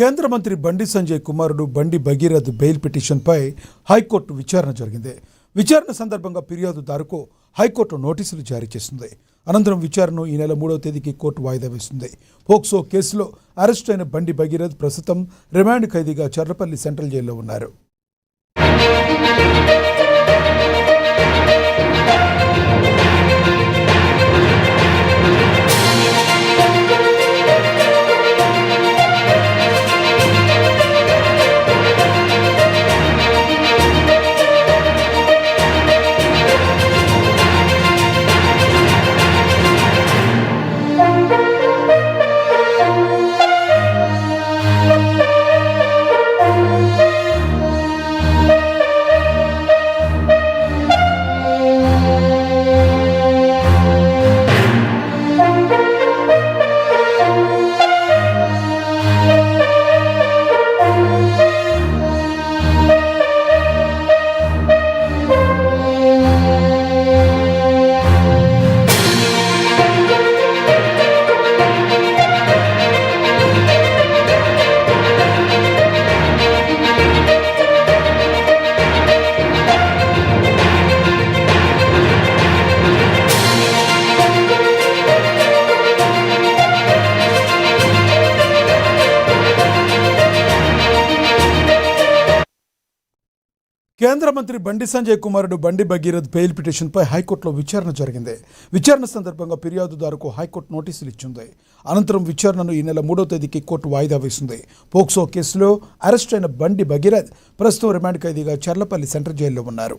కేంద్ర మంత్రి బండి సంజయ్ కుమారుడు బండి భగీరథ్ బెయిల్ పిటిషన్పై హైకోర్టు విచారణ జరిగింది. విచారణ సందర్భంగా ఫిర్యాదుదారుకు హైకోర్టు నోటీసులు జారీ చేసింది. అనంతరం విచారణను ఈ నెల 3వ తేదీకి కోర్టు వాయిదా వేసింది. పోక్సో కేసులో అరెస్ట్ అయిన బండి భగీరథ్ ప్రస్తుతం రిమాండ్ ఖైదీగా చర్లపల్లి సెంట్రల్ జైల్లో ఉన్నారు. కేంద్ర మంత్రి బండి సంజయ్ కుమారుడు బండి భగీరథ్ బెయిల్ పిటిషన్పై హైకోర్టులో విచారణ జరిగింది. విచారణ సందర్భంగా ఫిర్యాదుదారుకు హైకోర్టు నోటీసులు ఇచ్చింది. అనంతరం విచారణను ఈ నెల 3వ తేదీకి కోర్టు వాయిదా వేసింది. పోక్సో కేసులో అరెస్ట్ అయిన బండి భగీరథ్ ప్రస్తుతం రిమాండ్ ఖైదీగా చర్లపల్లి సెంట్రల్ జైల్లో ఉన్నారు.